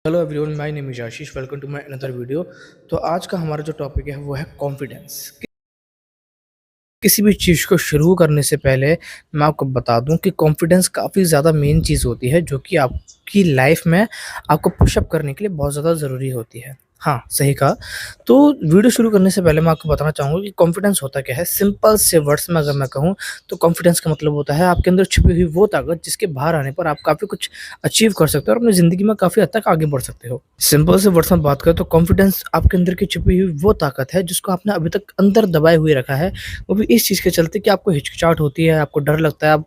Hello everyone, my name is Ashish. Welcome to my another video. तो आज का हमारा जो टॉपिक है वो है कॉन्फिडेंस। किसी भी चीज़ को शुरू करने से पहले मैं आपको बता दूं कि कॉन्फिडेंस काफ़ी ज़्यादा मेन चीज़ होती है, जो कि आपकी लाइफ में आपको पुशअप करने के लिए बहुत ज़्यादा ज़रूरी होती है। हाँ, सही कहा। तो वीडियो शुरू करने से पहले मैं आपको बताना चाहूँगा कि कॉन्फिडेंस होता क्या है। सिंपल से वर्ड्स में अगर मैं कहूँ तो कॉन्फिडेंस का मतलब होता है आपके अंदर छुपी हुई वो ताकत जिसके बाहर आने पर आप काफ़ी कुछ अचीव कर सकते हो और अपनी ज़िंदगी में काफ़ी हद तक आगे बढ़ सकते हो। सिंपल से वर्ड्स में बात करें तो कॉन्फिडेंस आपके अंदर की छुपी हुई वो ताकत है जिसको आपने अभी तक अंदर दबाए हुए रखा है। वो भी इस चीज़ के चलते कि आपको हिचकिचाहट होती है, आपको डर लगता है, आप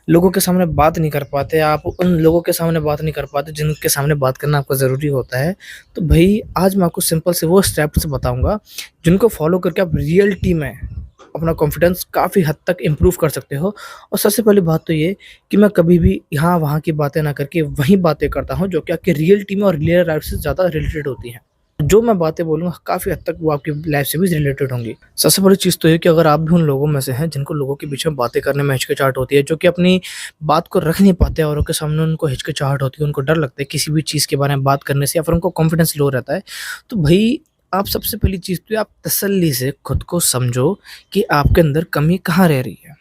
लोगों के सामने बात नहीं कर पाते, आप उन लोगों के सामने बात नहीं कर पाते जिनके सामने बात करना आपको ज़रूरी होता है। तो भई आज मैं आपको सिंपल से वो स्टेप्स बताऊँगा जिनको फ़ॉलो करके आप रियलिटी में अपना कॉन्फिडेंस काफ़ी हद तक इम्प्रूव कर सकते हो। और सबसे पहली बात तो ये कि मैं कभी भी यहाँ-वहाँ की बातें ना करके वही बातें करता हूँ जो कि आपकी रियलिटी में और रियल लाइफ़ से ज़्यादा रिलेटेड होती हैं। जो मैं बातें बोलूँगा काफ़ी हद तक वो आपकी लाइफ़ से भी रिलेटेड होंगी। सबसे बड़ी चीज़ तो ये कि अगर आप भी उन लोगों में से हैं जिनको लोगों के बीच में बातें करने में हिचकिचाहट होती है, जो कि अपनी बात को रख नहीं पाते, औरों के सामने उनको हिचकिचाहट होती है, उनको डर लगता है किसी भी चीज़ के बारे में बात करने से, या फिर उनको कॉन्फिडेंस लो रहता है, तो भई आप सबसे पहली चीज़ तो ये आप तसल्ली से खुद को समझो कि आपके अंदर कमी कहाँ रह रही है।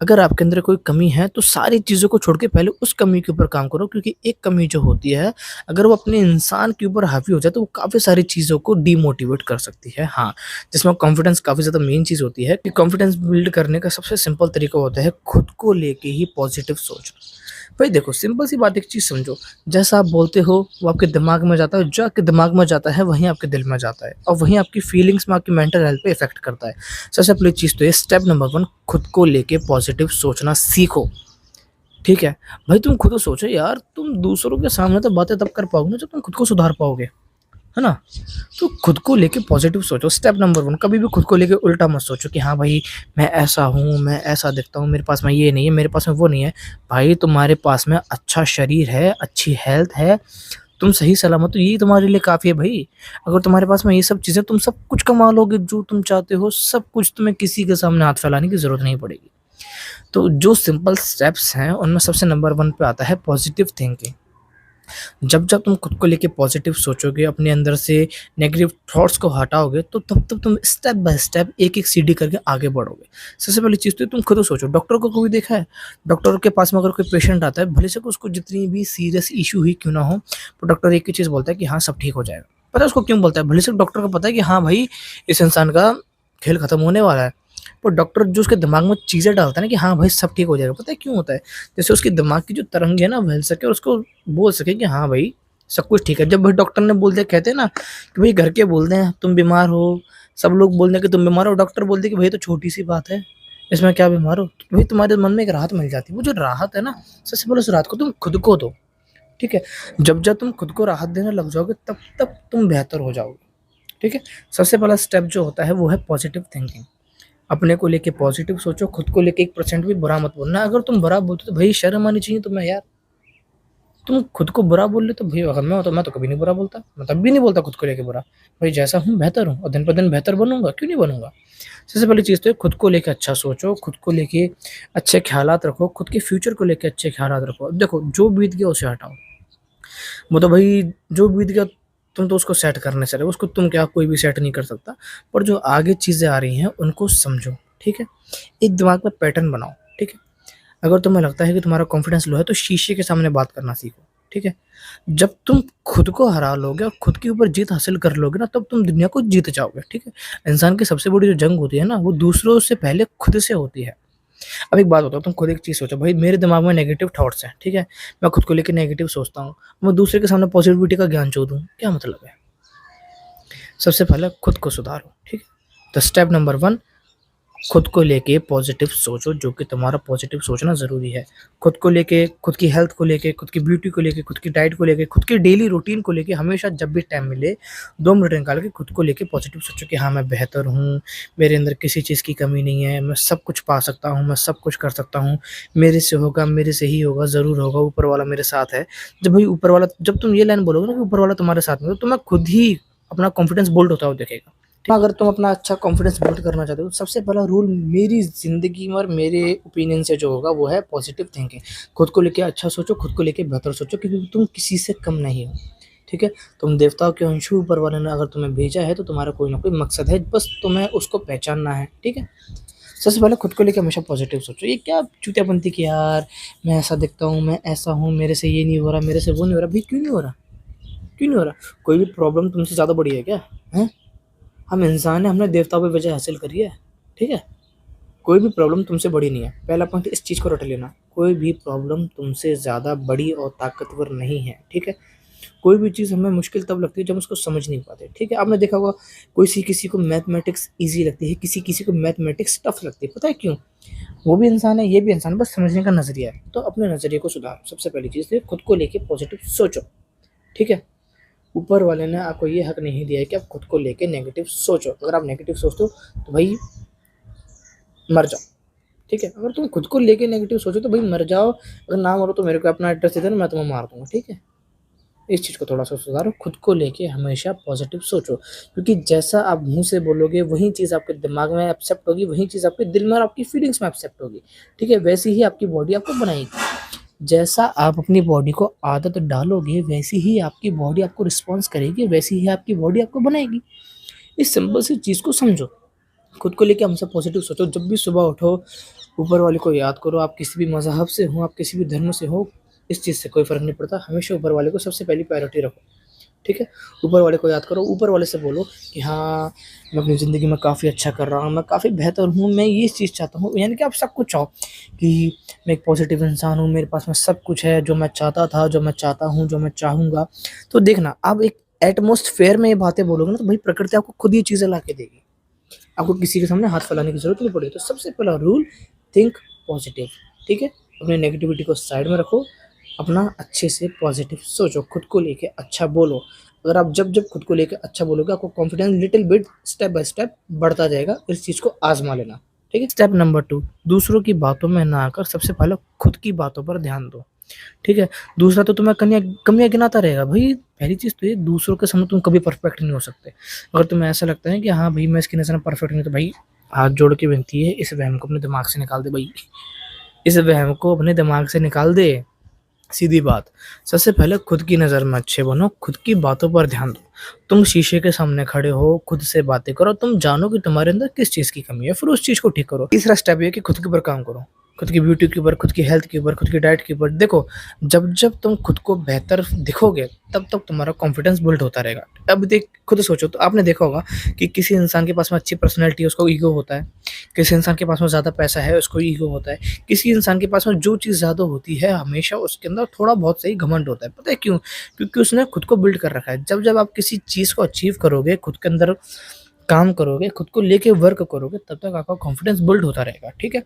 अगर आपके अंदर कोई कमी है तो सारी चीज़ों को छोड़ के पहले उस कमी के ऊपर काम करो, क्योंकि एक कमी जो होती है अगर वो अपने इंसान के ऊपर हावी हो जाए तो वो काफ़ी सारी चीज़ों को डीमोटिवेट कर सकती है। हाँ, जिसमें कॉन्फिडेंस काफ़ी ज़्यादा मेन चीज़ होती है कि कॉन्फिडेंस बिल्ड करने का सबसे सिंपल तरीका होता है खुद को लेके ही पॉजिटिव सोचना। भाई देखो, सिंपल सी बात एक चीज़ समझो, जैसा आप बोलते हो वो आपके दिमाग में जाता है, जो आपके दिमाग में जाता है वहीं आपके दिल में जाता है और वहीं आपकी फीलिंग्स में, आपकी मेंटल हेल्थ पे इफ़ेक्ट करता है। सबसे पहली चीज़ तो ये स्टेप नंबर 1, खुद को लेके पॉजिटिव सोचना सीखो, ठीक है? भाई तुम खुद सोचो यार, तुम दूसरों के सामने तो बातें तब कर पाओगे ना जब तुम खुद को सुधार पाओगे, है ना? तो खुद को लेके पॉजिटिव सोचो। स्टेप नंबर 1, कभी भी खुद को लेके उल्टा मत सोचो कि हाँ भाई, मैं ऐसा हूँ, मैं ऐसा दिखता हूँ, मेरे पास में ये नहीं है, मेरे पास में वो नहीं है। भाई तुम्हारे पास में अच्छा शरीर है, अच्छी हेल्थ है, तुम सही सलामत हो, यही तुम्हारे लिए काफ़ी है भई। अगर तुम्हारे पास में ये सब चीज़ें, तुम सब कुछ कमा लोगे जो तुम चाहते हो, सब कुछ, तुम्हें किसी के सामने हाथ फैलाने की ज़रूरत नहीं पड़ेगी। तो जो सिंपल स्टेप्स हैं उनमें सबसे नंबर 1 पे आता है पॉजिटिव थिंकिंग। जब तुम खुद को लेके पॉजिटिव सोचोगे, अपने अंदर से नेगेटिव थॉट्स को हटाओगे, तो तब तुम स्टेप बाय स्टेप एक-एक सीढ़ी करके आगे बढ़ोगे। सबसे पहली चीज़ तो तुम खुद सोचो, डॉक्टर को कभी देखा है? डॉक्टर के पास में अगर कोई पेशेंट आता है, भले से उसको जितनी भी सीरियस इश्यू ही क्यों ना हो, तो डॉक्टर एक ही चीज़ बोलता है कि हाँ, सब ठीक हो जाएगा। पता है उसको क्यों बोलता है? भले से डॉक्टर को पता है कि हाँ भाई, इस इंसान का खेल खत्म होने वाला है। पर डॉक्टर जो उसके दिमाग में चीज़ें डालता है ना कि हाँ भाई, सब ठीक हो जाएगा, पता है क्यों होता है? जैसे उसके दिमाग की जो तरंगे है ना बहल सके और उसको बोल सके कि हाँ भाई, सब कुछ ठीक है। जब भाई डॉक्टर ने बोल दिया, कहते हैं ना कि भाई घर के बोल दें तुम बीमार हो, सब लोग बोल दें कि तुम बीमार हो, डॉक्टर बोल दे कि भाई तो छोटी-सी बात है, इसमें क्या बीमार हो? तो भाई तुम्हारे मन में एक राहत मिल जाती है। वो जो राहत है ना, सबसे पहले उस राहत को तुम खुद को दो, ठीक है? जब तुम खुद को राहत देने लग जाओगे तब तुम बेहतर हो जाओगे, ठीक है? सबसे पहला स्टेप जो होता है वो है पॉजिटिव थिंकिंग। अपने को लेके पॉजिटिव सोचो, खुद को लेके 1% भी बुरा मत बोलना। अगर तुम बुरा बोलते हो तो भई शर्म आनी चाहिए तुम्हें यार। तुम खुद को बुरा बोल रहे हो तो भई, अगर मैं होता मैं तो कभी नहीं बुरा बोलता। मैं तब भी नहीं बोलता खुद को लेके बुरा। भाई जैसा हूँ बेहतर हूँ और दिन पर दिन बेहतर बनूँगा, क्यों नहीं बनूँगा? सबसे पहली चीज़ तो ये, खुद को लेके अच्छा सोचो, खुद को लेके अच्छे ख़्यालात रखो, खुद के फ्यूचर को लेके अच्छे ख़्यालात रखो। अब देखो, जो बीत गया उसे हटाओ। वो तो भई जो बीत गया, तुम तो उसको सेट करने चले हो, उसको तुम क्या, कोई भी सेट नहीं कर सकता। पर जो आगे चीज़ें आ रही हैं उनको समझो, ठीक है? एक दिमाग में पैटर्न बनाओ, ठीक है? अगर तुम्हें लगता है कि तुम्हारा कॉन्फिडेंस लो है तो शीशे के सामने बात करना सीखो, ठीक है? जब तुम खुद को हरा लोगे और खुद के ऊपर जीत हासिल कर लोगे ना, तब तुम दुनिया को जीत जाओगे, ठीक है? इंसान की सबसे बड़ी जो जंग होती है ना, वो दूसरों से पहले खुद से होती है। अब एक बात बताओ, तुम खुद एक चीज़ सोचो, भाई मेरे दिमाग में नेगेटिव थॉट्स हैं, ठीक है? मैं खुद को लेके नेगेटिव सोचता हूँ, मैं दूसरे के सामने पॉजिटिविटी का ज्ञान चो दूँ, क्या मतलब है? सबसे पहले खुद को सुधारो, ठीक है? तो स्टेप नंबर 1, खुद को लेके पॉजिटिव सोचो, जो कि तुम्हारा पॉजिटिव सोचना ज़रूरी है। खुद को लेके, खुद की हेल्थ को लेके, खुद की ब्यूटी को लेके, खुद की डाइट को लेके, खुद की डेली रूटीन को लेके हमेशा जब भी टाइम मिले 2 मिनट निकाल के खुद को लेके पॉजिटिव सोचो कि हाँ, मैं बेहतर हूँ, मेरे अंदर किसी चीज़ की कमी नहीं है, मैं सब कुछ पा सकता हूँ, मैं सब कुछ कर सकता हूँ, मेरे से होगा, मेरे से ही होगा, ज़रूर होगा, ऊपर वाला मेरे साथ है। जब भाई ऊपर वाला, जब तुम ये लाइन बोलोगे ना कि ऊपर वाला तुम्हारे साथ में है, तो तुम्हें खुद ही अपना कॉन्फिडेंस बिल्ड होता हुआ दिखेगा। अगर तुम अपना अच्छा कॉन्फिडेंस बिल्ड करना चाहते हो, तो सबसे पहला रूल मेरी ज़िंदगी में और मेरे ओपिनियन से जो होगा वो है पॉजिटिव थिंकिंग। खुद को लेके अच्छा सोचो, खुद को लेके बेहतर सोचो, क्योंकि तुम किसी से कम नहीं हो, ठीक है? तुम देवताओं के अंश हो, ऊपर वाले ने अगर तुम्हें भेजा है तो तुम्हारा कोई ना कोई मकसद है, बस तुम्हें उसको पहचानना है, ठीक है? सबसे पहले खुद को लेके हमेशा पॉजिटिव सोचो। ये क्या चूतियापंती की यार, मैं ऐसा दिखता हूँ, मैं ऐसा हूँ, मेरे से ये नहीं हो रहा, मेरे से वो नहीं हो रहा। भाई क्यों नहीं हो रहा? क्यों नहीं हो रहा? कोई भी प्रॉब्लम तुमसे ज़्यादा बड़ी है क्या? हैं? हम इंसान हैं, हमने देवताओं पे विजय हासिल करी है, ठीक है? कोई भी प्रॉब्लम तुमसे बड़ी नहीं है। पहला पॉइंट इस चीज़ को रट लेना, कोई भी प्रॉब्लम तुमसे ज़्यादा बड़ी और ताकतवर नहीं है, ठीक है? कोई भी चीज़ हमें मुश्किल तब लगती है जब हम उसको समझ नहीं पाते, ठीक है? आपने देखा होगा कोई किसी को मैथमेटिक्स ईज़ी लगती है, किसी को मैथमेटिक्स टफ लगती है, पता है क्यों? वो भी इंसान है, ये भी इंसान है, बस समझने का नज़रिया है। तो अपने नज़रिए को सुधारो, सबसे पहली चीज़ है खुद को लेके पॉजिटिव सोचो, ठीक है? ऊपर वाले ने आपको ये हक नहीं दिया है कि आप खुद को लेके नेगेटिव सोचो। अगर आप नेगेटिव सोचते हो तो भाई मर जाओ, ठीक है? अगर तुम खुद को लेके नेगेटिव सोचो तो भाई मर जाओ, अगर ना मरो तो मेरे को अपना एड्रेस दे देना, मैं तुम्हें मार दूँगा, ठीक है? इस चीज़ को थोड़ा-सा सुधारो, खुद को लेके हमेशा पॉज़िटिव सोचो, क्योंकि जैसा आप मुँह से बोलोगे वही चीज़ आपके दिमाग में एक्सेप्ट होगी, वही चीज़ आपके दिल में और आपकी फीलिंग्स में एक्सेप्ट होगी, ठीक है? वैसी ही आपकी बॉडी आपको बनाएगी। जैसा आप अपनी बॉडी को आदत डालोगे, वैसी ही आपकी बॉडी आपको रिस्पॉन्स करेगी, वैसी ही आपकी बॉडी आपको बनाएगी। इस सिंपल सी चीज़ को समझो। खुद को लेके हमेशा पॉजिटिव सोचो, जब भी सुबह उठो, ऊपर वाले को याद करो, आप किसी भी मज़हब से हो, आप किसी भी धर्म से हो, इस चीज़ से कोई फ़र्क नहीं पड़ता, हमेशा ऊपर वाले को सबसे पहली प्रायोरिटी रखो, ठीक है? ऊपर वाले को याद करो, ऊपर वाले से बोलो कि हाँ, मैं अपनी ज़िंदगी में काफ़ी अच्छा कर रहा हूँ, मैं काफ़ी बेहतर हूँ, मैं ये चीज़ चाहता हूँ, यानी कि आप सब कुछ चाहो कि मैं एक पॉजिटिव इंसान हूँ, मेरे पास में सब कुछ है, जो मैं चाहता था, जो मैं चाहता हूँ, जो मैं चाहूँगा। तो देखना, आप एक एटमॉस्फेयर में ये बातें बोलोगे ना, तो भाई प्रकृति आपको खुद ये चीज़ें ला के देगी। आपको किसी के सामने हाथ फैलाने की ज़रूरत नहीं पड़ेगी। तो सबसे पहला रूल, थिंक पॉजिटिव, ठीक है? अपनी नेगेटिविटी को साइड में रखो, अपना अच्छे से पॉजिटिव सोचो, खुद को लेके अच्छा बोलो। अगर आप जब खुद को लेके अच्छा बोलोगे, आपको confidence little bit step by step बढ़ता जाएगा। इस चीज़ को आज़मा लेना, ठीक है? स्टेप नंबर 2, दूसरों की बातों में ना आकर सबसे पहले खुद की बातों पर ध्यान दो, ठीक है? दूसरा तो तुम्हें कमियाँ गिनाता रहेगा। भई पहली चीज़ तो ये, दूसरों के सामने तुम कभी परफेक्ट नहीं हो सकते। अगर तुम्हें ऐसा लगता है कि हाँ भई, मैं इसकी नज़र में परफेक्ट नहीं हूँ, तो भाई हाथ जोड़ के विनती है, इस वहम को अपने दिमाग से निकाल दे भई। इस वहम को अपने दिमाग से निकाल दे। सीधी बात, सबसे पहले खुद की नज़र में अच्छे बनो, खुद की बातों पर ध्यान दो। तुम शीशे के सामने खड़े हो, खुद से बातें करो, तुम जानो कि तुम्हारे अंदर किस चीज़ की कमी है, फिर उस चीज़ को ठीक करो। तीसरा स्टेप ये है कि खुद के ऊपर काम करो, खुद की ब्यूटी के ऊपर, खुद की हेल्थ के ऊपर, खुद की डाइट के ऊपर। देखो, जब तुम खुद को बेहतर दिखोगे, तब तक तुम्हारा कॉन्फिडेंस बिल्ड होता रहेगा। अब खुद सोचो, तो आपने देखा होगा कि किसी इंसान के पास में अच्छी पर्सनैलिटी है, उसको ईगो होता है। किसी इंसान के पास में ज़्यादा पैसा है, उसको ईगो होता है। किसी इंसान के पास में जो चीज़ ज़्यादा होती है, हमेशा उसके अंदर थोड़ा बहुत सही घमंड होता है। पता है क्यों? क्योंकि उसने खुद को बिल्ड कर रखा है। जब आप किसी चीज़ को अचीव करोगे, खुद के अंदर काम करोगे, खुद को लेके वर्क करोगे, तब तक आपका कॉन्फिडेंस बिल्ड होता रहेगा, ठीक है?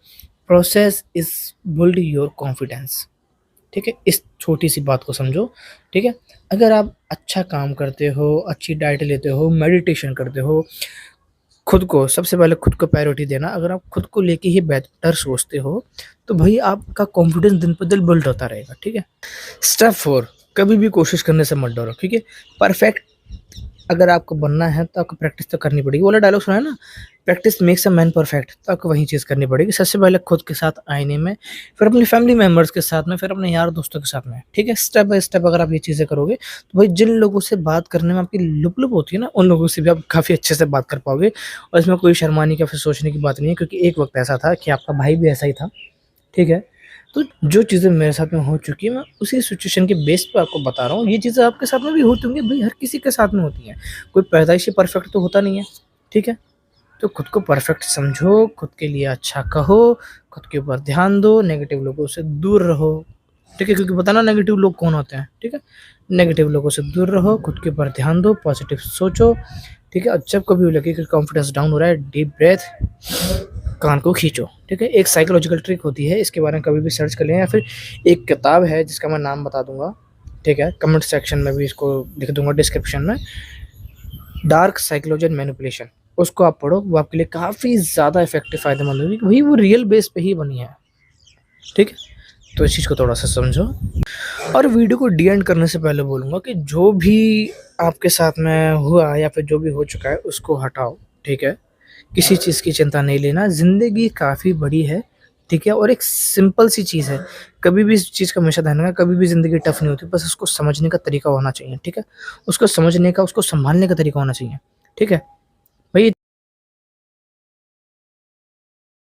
Process is build your confidence, ठीक है? इस छोटी-सी बात को समझो, ठीक है? अगर आप अच्छा काम करते हो, अच्छी डाइट लेते हो, मेडिटेशन करते हो, खुद को सबसे पहले खुद को प्रायोरिटी देना, अगर आप खुद को लेके ही बेहतर सोचते हो, तो भई आपका कॉन्फिडेंस दिन पे दिन बिल्ड होता रहेगा, ठीक है? स्टेप 4, कभी भी कोशिश करने से मत डरो, ठीक है? परफेक्ट अगर आपको बनना है तो आपको प्रैक्टिस तो करनी पड़ेगी। वो वाला डायलॉग सुना है ना, practice makes a man perfect, तो आपको वही चीज़ करनी पड़ेगी। सबसे पहले खुद के साथ आईने में, फिर अपनी फैमिली मेंबर्स के साथ में, फिर अपने यार दोस्तों के साथ में, ठीक है? स्टेप बाय स्टेप अगर आप ये चीज़ें करोगे, तो भाई जिन लोगों से बात करने में आपकी लुप-लुप होती है ना, उन लोगों से भी आप काफ़ी अच्छे से बात कर पाओगे, और इसमें कोई शर्माने या फिर सोचने की बात नहीं है, क्योंकि एक वक़्त ऐसा था कि आपका भाई भी ऐसा ही था, ठीक है? तो जो चीज़ें मेरे साथ में हो चुकी है, मैं उसी सिचुएशन के बेस पे आपको बता रहा हूँ। ये चीज़ें आपके साथ में भी होती होंगी, भई हर किसी के साथ में होती हैं। कोई पैदाइशी परफेक्ट तो होता नहीं है, ठीक है? तो खुद को परफेक्ट समझो, खुद के लिए अच्छा कहो, खुद के ऊपर ध्यान दो, नेगेटिव लोगों से दूर रहो, ठीक है? क्योंकि पता ना नेगेटिव लोग कौन होते हैं, ठीक है? नेगेटिव लोगों से दूर रहो, खुद के ऊपर ध्यान दो, पॉजिटिव सोचो, ठीक है? और जब कभी लगे कि कॉन्फिडेंस डाउन हो रहा है, डीप ब्रेथ, कान को खींचो, ठीक है? एक साइकोलॉजिकल ट्रिक होती है, इसके बारे में कभी भी सर्च कर लें, या फिर एक किताब है जिसका मैं नाम बता दूँगा, ठीक है? कमेंट सेक्शन में भी इसको लिख दूँगा डिस्क्रिप्शन में। डार्क साइकोलॉजी एंड मैनिपुलेशन, उसको आप पढ़ो, वो आपके लिए काफ़ी ज़्यादा इफ़ेक्टिव फ़ायदेमंद होगी, वही वो रियल बेस पे ही बनी है, ठीक है? तो इस चीज़ को थोड़ा-सा समझो। और वीडियो को डी एंड करने से पहले बोलूँगा कि जो भी आपके साथ में हुआ या फिर जो भी हो चुका है, उसको हटाओ, ठीक है? किसी चीज़ की चिंता नहीं लेना, ज़िंदगी काफ़ी बड़ी है, ठीक है? और एक सिंपल सी चीज़ है, कभी भी इस चीज़ का हमेशा ध्यान रखना, कभी भी ज़िंदगी टफ़ नहीं होती, बस उसको समझने का तरीका होना चाहिए, ठीक है? उसको समझने का, उसको सँभालने का तरीका होना चाहिए, ठीक है?